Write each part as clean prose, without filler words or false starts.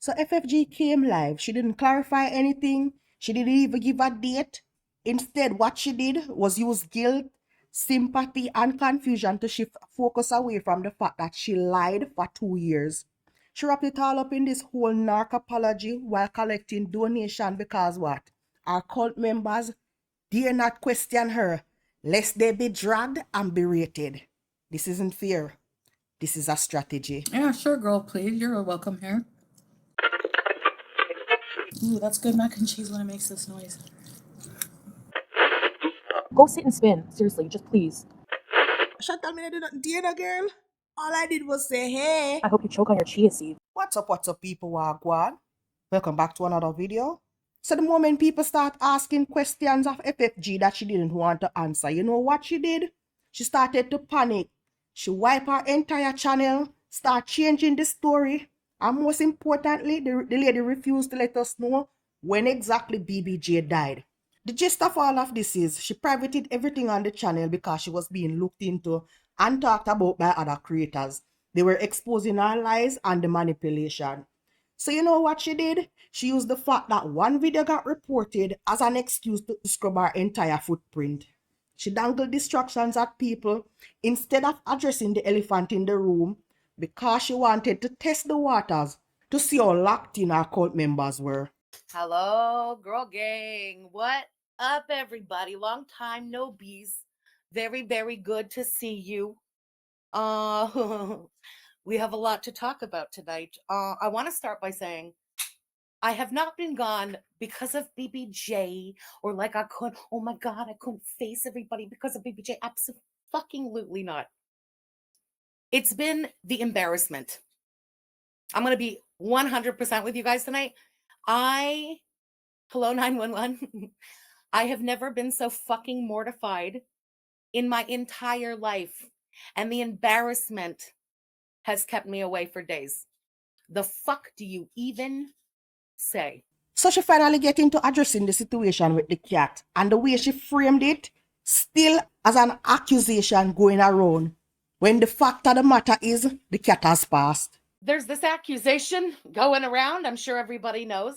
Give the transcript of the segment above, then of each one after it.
So FFG came live. She didn't clarify anything. She didn't even give a date. Instead, what she did was use guilt, sympathy, and confusion to shift focus away from the fact that she lied for 2 years. She wrapped it all up in this whole narc apology while collecting donation because what? Our cult members dare not question her, lest they be dragged and berated. This isn't fair. This is a strategy. Yeah, sure, Gorlplease. You're welcome here. Ooh, that's good mac and cheese when it makes this noise. Go sit and spin. Seriously, just please. Chantal, me I did not dare, girl. All I did was say, hey. I hope you choke on your chia seed. What's up, people? Wagwan. Welcome back to another video. So the moment people start asking questions of FFG that she didn't want to answer, you know what she did? She started to panic. She wiped her entire channel, start changing the story, and most importantly, the lady refused to let us know when exactly BBJ died. The gist of all of this is she privated everything on the channel because she was being looked into and talked about by other creators. They were exposing her lies and the manipulation. So you know what she did? She used the fact that one video got reported as an excuse to scrub her entire footprint. She dangled distractions at people instead of addressing the elephant in the room because she wanted to test the waters to see how locked in her cult members were. Hello, girl gang. What up, everybody? Long time no bees. Very, very good to see you. We have a lot to talk about tonight. I want to start by saying I have not been gone because of BBJ or like I could. Oh my God, I couldn't face everybody because of BBJ. Absolutely not. It's been the embarrassment. I'm gonna be 100% with you guys tonight. Hello 911. I have never been so fucking mortified in my entire life. And the embarrassment has kept me away for days. The fuck do you even say? So she finally get into addressing the situation with the cat, and the way she framed it still as an accusation going around, when the fact of the matter is the cat has passed. There's this accusation going around, I'm sure everybody knows,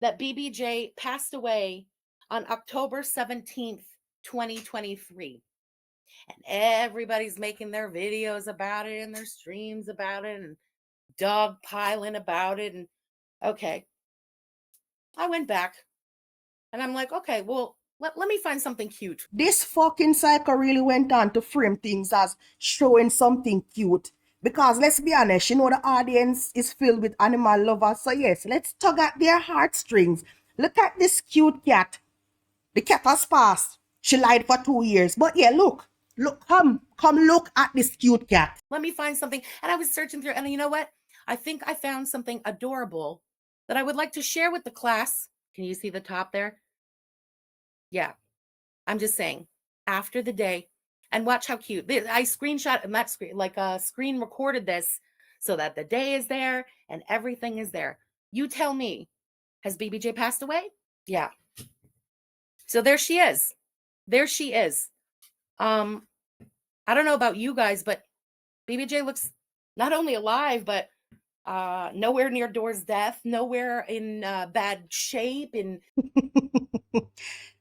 that BBJ passed away on October 17th, 2023. And everybody's making their videos about it and their streams about it and dog piling about it. And okay, I went back and I'm like, okay, well, let me find something cute. This fucking psycho really went on to frame things as showing something cute. Because let's be honest, you know the audience is filled with animal lovers. So yes, let's tug at their heartstrings. Look at this cute cat. The cat has passed. She lied for 2 years. But yeah, look, come look at this cute cat. Let me find something. And I was searching through, and you know what? I think I found something adorable that I would like to share with the class. Can you see the top there? Yeah, I'm just saying, after the day, and watch how cute. I screenshot and that screen, like screen recorded this so that the day is there and everything is there. You tell me, has BBJ passed away? Yeah. So there she is. There she is. I don't know about you guys, but BBJ looks not only alive, but nowhere near Door's death, nowhere in bad shape. And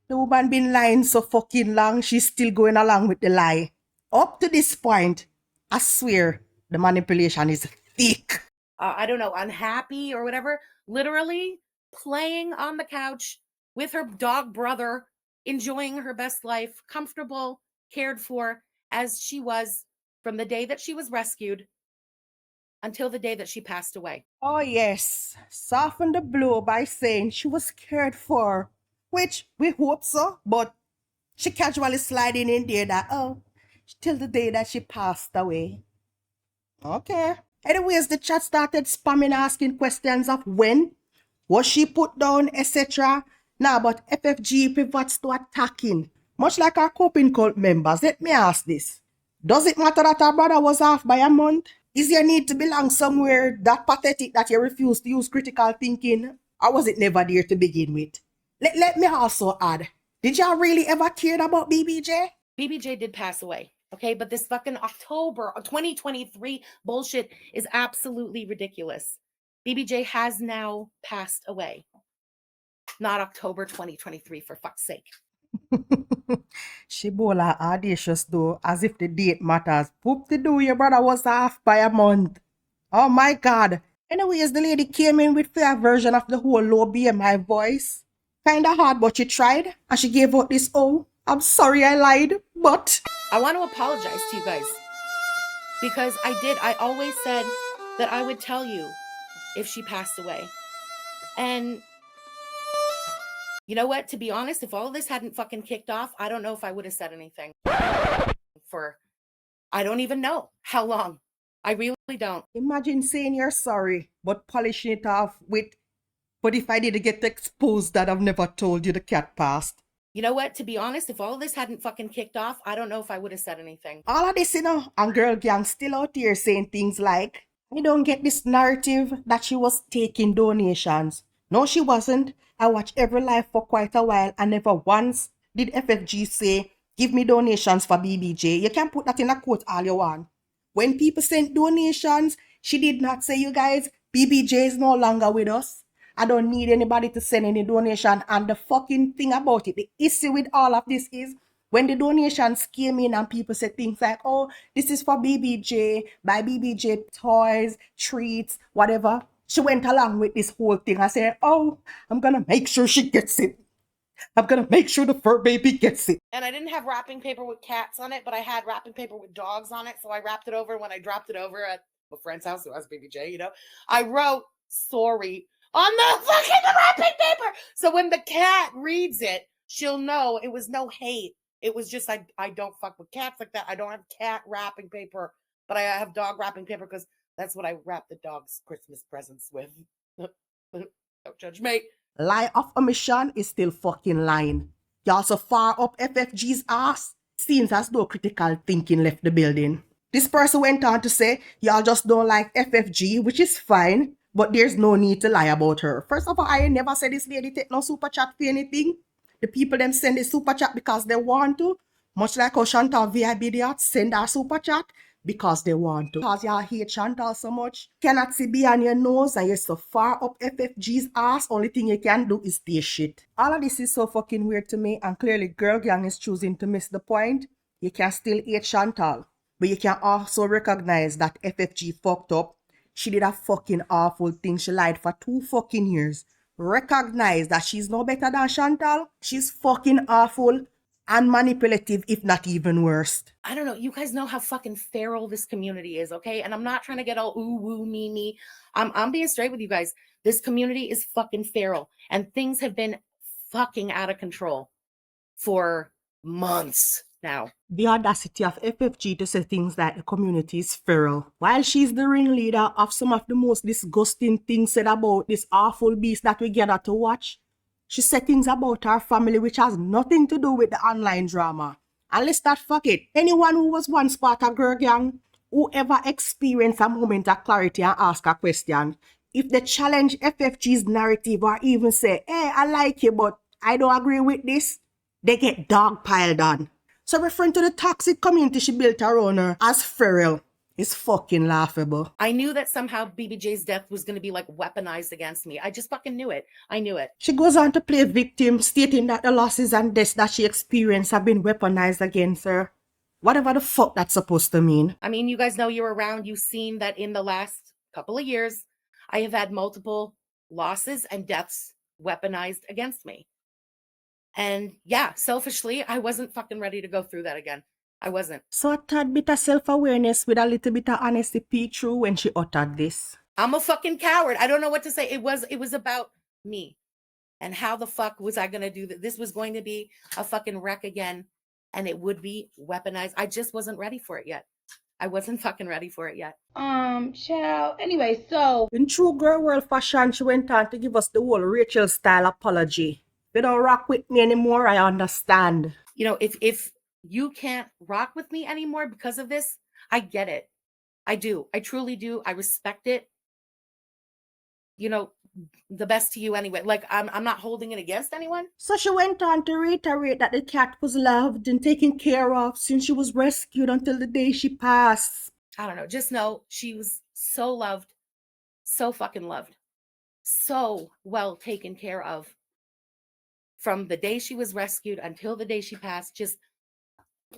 The woman been lying so fucking long, she's still going along with the lie. Up to this point, I swear, the manipulation is thick. I don't know, unhappy or whatever, literally playing on the couch with her dog brother, enjoying her best life, comfortable, cared for, as she was from the day that she was rescued until the day that she passed away. Oh yes, soften the blow by saying she was cared for, which we hope so, but she casually sliding in there that, oh, till the day that she passed away. Okay. Anyways, the chat started spamming, asking questions of when, was she put down, etc. Now, but FFG pivots to attacking. Much like our coping cult members, let me ask this. Does it matter that our brother was off by a month? Is your need to belong somewhere that pathetic that you refuse to use critical thinking? Or was it never there to begin with? Let me also add, did y'all really ever cared about BBJ? BBJ did pass away. Okay, but this fucking October of 2023 bullshit is absolutely ridiculous. BBJ has now passed away. Not October 2023, for fuck's sake. She bola audacious though, as if the date matters. Poop to do, your brother was off by a month. Oh my God. Anyways, the lady came in with their version of the whole low BMI voice. Kinda hard, but she tried, and she gave out this, oh, I'm sorry I lied, but... I want to apologize to you guys. Because I always said that I would tell you if she passed away. And you know what? To be honest, if all of this hadn't fucking kicked off, I don't know if I would have said anything for, I don't even know how long. I really don't. Imagine saying you're sorry, but polishing it off with, but if I didn't get exposed that I've never told you the cat passed. You know what? To be honest, if all of this hadn't fucking kicked off, I don't know if I would have said anything. All of this, and girl gang still out here saying things like, I don't get this narrative that she was taking donations. No, she wasn't. I watched every live for quite a while and never once did FFG say, give me donations for BBJ. You can put that in a quote all you want. When people sent donations, she did not say, you guys, BBJ is no longer with us. I don't need anybody to send any donation. And the fucking thing about it, the issue with all of this is, when the donations came in and people said things like, oh, this is for BBJ, buy BBJ toys, treats, whatever. She went along with this whole thing. I said, oh, I'm going to make sure she gets it. I'm going to make sure the fur baby gets it. And I didn't have wrapping paper with cats on it, but I had wrapping paper with dogs on it. So I wrapped it over. When I dropped it over at a friend's house who has BBJ, I wrote sorry on the fucking wrapping paper. So when the cat reads it, she'll know it was no hate. It was just, I don't fuck with cats like that. I don't have cat wrapping paper, but I have dog wrapping paper because that's what I wrap the dog's Christmas presents with. Don't judge me. Lie of omission is still fucking lying. Y'all so far up FFG's ass, seems as though critical thinking left the building. This person went on to say, y'all just don't like FFG, which is fine, but there's no need to lie about her. First of all, I never said this lady take no super chat for anything. The people them send the super chat because they want to. Much like how Chantal VIB send our super chat because they want to. Because y'all hate Chantal so much. Cannot see beyond your nose and you're so far up FFG's ass. Only thing you can do is stay shit. All of this is so fucking weird to me, and clearly Girl Gang is choosing to miss the point. You can still hate Chantal, but you can also recognize that FFG fucked up. She did a fucking awful thing. She lied for 2 fucking years. Recognize that she's no better than Chantal. She's fucking awful and manipulative, if not even worse. I don't know. You guys know how fucking feral this community is, okay? And I'm not trying to get all ooh, woo, me. I'm being straight with you guys. This community is fucking feral. And things have been fucking out of control for months now. The audacity of FFG to say things like the community is feral, while she's the ringleader of some of the most disgusting things said about this awful beast that we gather to watch. She said things about her family which has nothing to do with the online drama. And let's not forget, anyone who was once part of Girl Gang, who ever experienced a moment of clarity and ask a question, if they challenge FFG's narrative or even say, hey, I like you, but I don't agree with this, they get dog piled on. So referring to the toxic community she built around her as feral is fucking laughable. I knew that somehow BBJ's death was going to be like weaponized against me. I just fucking knew it. I knew it. She goes on to play victim, stating that the losses and deaths that she experienced have been weaponized against her. Whatever the fuck that's supposed to mean. I mean, you guys know you're around. You've seen that in the last couple of years, I have had multiple losses and deaths weaponized against me. And yeah, selfishly, I wasn't fucking ready to go through that again. I wasn't. So a tad bit of self-awareness with a little bit of honesty peeked through when she uttered this. I'm a fucking coward. I don't know what to say. It was about me. And how the fuck was I going to do that? This was going to be a fucking wreck again. And it would be weaponized. I just wasn't ready for it yet. I wasn't fucking ready for it yet. Child. Anyway, so in true girl world fashion, she went on to give us the whole Rachel style apology. They don't rock with me anymore, I understand. You know, if you can't rock with me anymore because of this, I get it. I do. I truly do. I respect it. You know, the best to you anyway. Like, I'm not holding it against anyone. So she went on to reiterate that the cat was loved and taken care of since she was rescued until the day she passed. I don't know. Just know she was so loved, so fucking loved, so well taken care of. From the day she was rescued until the day she passed, just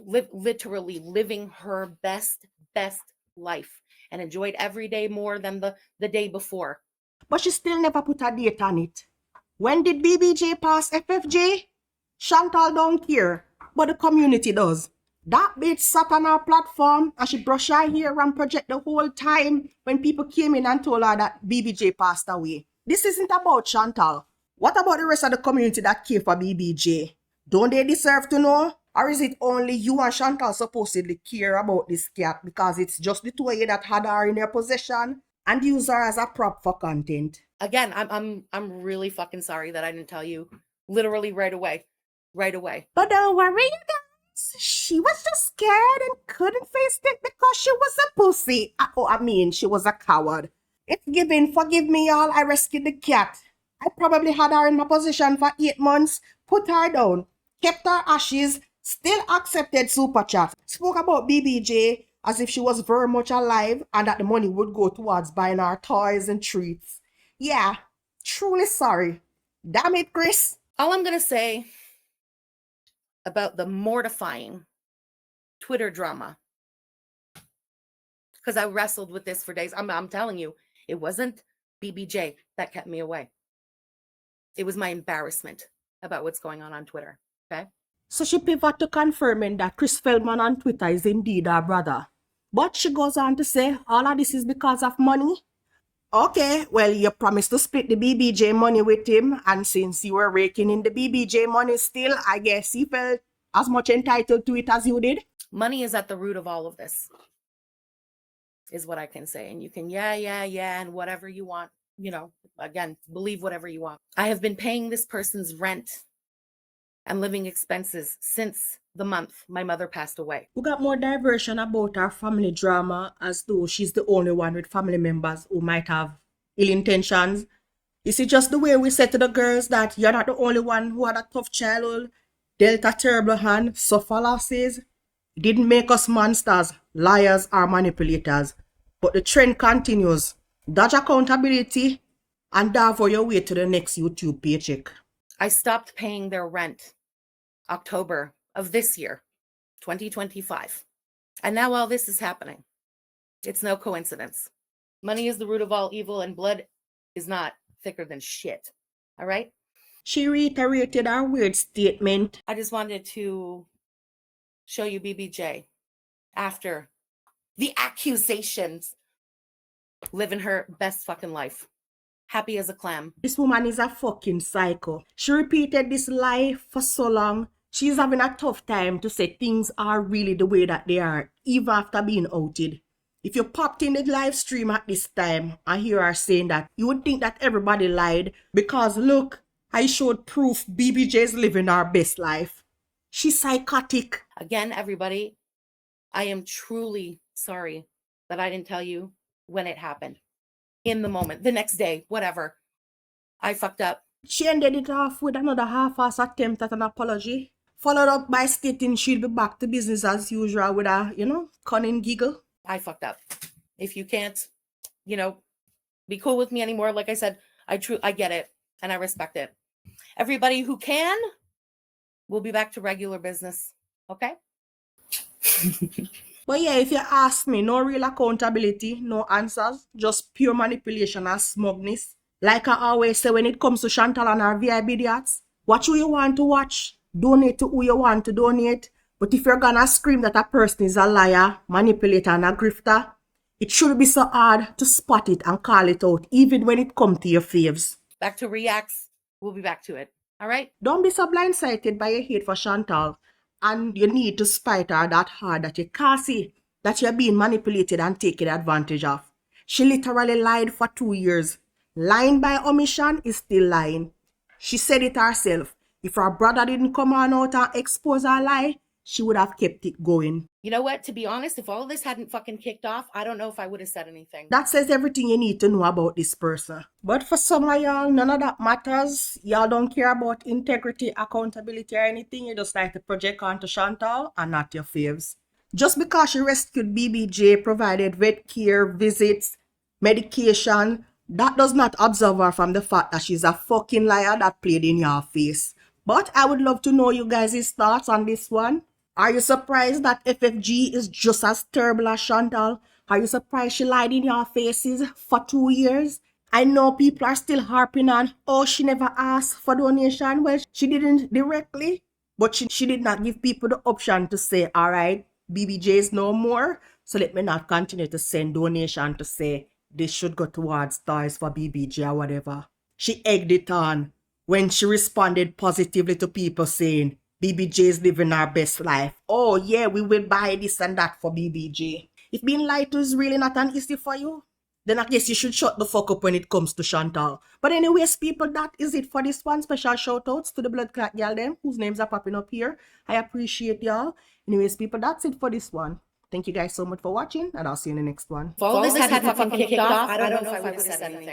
literally living her best life and enjoyed every day more than the day before. But she still never put a date on it. When did BBJ pass FFJ? Chantal don't care, but the community does. That bitch sat on her platform and she brushed her hair and project the whole time when people came in and told her that BBJ passed away. This isn't about Chantal. What about the rest of the community that care for BBJ? Don't they deserve to know? Or is it only you and Chantal supposedly care about this cat because it's just the two of you that had her in their possession and use her as a prop for content? Again, I'm really fucking sorry that I didn't tell you literally right away. But don't worry, you guys. She was just scared and couldn't face it because she was a pussy. She was a coward. It's given, forgive me, y'all. I rescued the cat. I probably had her in my possession for 8 months, put her down, kept her ashes, still accepted super chat. Spoke about BBJ as if she was very much alive and that the money would go towards buying her toys and treats. Yeah, truly sorry. Damn it, Chris. All I'm going to say about the mortifying Twitter drama, because I wrestled with this for days. I'm telling you, it wasn't BBJ that kept me away. It was my embarrassment about what's going on Twitter, okay? So she pivoted to confirming that Chris Feldman on Twitter is indeed her brother. But she goes on to say all of this is because of money. Okay, well, you promised to split the BBJ money with him, and since you were raking in the BBJ money still, I guess he felt as much entitled to it as you did. Money is at the root of all of this, is what I can say. And you can, yeah, and whatever you want, again, believe whatever you want. I have been paying this person's rent and living expenses since the month my mother passed away. We got more diversion about our family drama as though she's the only one with family members who might have ill intentions. Is it just the way we said to the girls that you're not the only one who had a tough childhood, dealt a terrible hand, suffer losses? It didn't make us monsters, liars, or manipulators. But the trend continues. Dodge accountability and dive for your way to the next YouTube paycheck. I stopped paying their rent October of this year, 2025. And now all this is happening. It's no coincidence. Money is the root of all evil and blood is not thicker than shit. All right? She reiterated her weird statement. I just wanted to show you BBJ after the accusations, living her best fucking life. Happy as a clam. This woman is a fucking psycho. She repeated this lie for so long. She's having a tough time to say things are really the way that they are, even after being outed. If you popped in the live stream at this time and hear her saying that, you would think that everybody lied because look, I showed proof BBJ's living her best life. She's psychotic. Again, everybody, I am truly sorry that I didn't tell you when it happened. In the moment, the next day, whatever. I fucked up. She ended it off with another half-ass attempt at an apology, followed up by stating she'd be back to business as usual with a, cunning giggle. I fucked up. If you can't, be cool with me anymore, like I said, I get it and I respect it. Everybody who can, we'll be back to regular business. Okay? But yeah, if you ask me, no real accountability, no answers, just pure manipulation and smugness. Like I always say when it comes to Chantal and her VIB idiots, watch who you want to watch, donate to who you want to donate. But if you're gonna scream that a person is a liar, manipulator, and a grifter, it shouldn't be so hard to spot it and call it out, even when it comes to your faves. Back to reacts, we'll be back to it. All right? Don't be so blindsided by your hate for Chantal. And you need to spite her that hard that you can't see that you're being manipulated and taken advantage of. She literally lied for 2 years. Lying by omission is still lying. She said it herself. If her brother didn't come on out and expose her lie, she would have kept it going. You know what? To be honest, if all of this hadn't fucking kicked off, I don't know if I would have said anything. That says everything you need to know about this person. But for some of y'all, none of that matters. Y'all don't care about integrity, accountability, or anything. You just like to project onto Chantal and not your faves. Just because she rescued BBJ, provided vet care, visits, medication, That does not absolve her from the fact that she's a fucking liar that played in your face. But I would love to know you guys' thoughts on this one. Are you surprised that FFG is just as terrible as Chantal? Are you surprised she lied in your faces for 2 years? I know people are still harping on, oh, she never asked for donation. Well, she didn't directly, but she did not give people the option to say, all right, BBJ's no more, so let me not continue to send donation to say this should go towards toys for BBJ or whatever. She egged it on when she responded positively to people saying, BBJ is living our best life. Oh yeah, we will buy this and that for BBJ. If being lied to is really not an issue for you, then I guess you should shut the fuck up when it comes to Chantal. But anyways, people, that is it for this one. Special shout outs to the blood clot girl them whose names are popping up here. I appreciate y'all. Anyways, people, that's it for this one. Thank you guys so much for watching, and I'll see you in the next one. If all this hadn't fucking kicked off, I don't know if I would have said anything.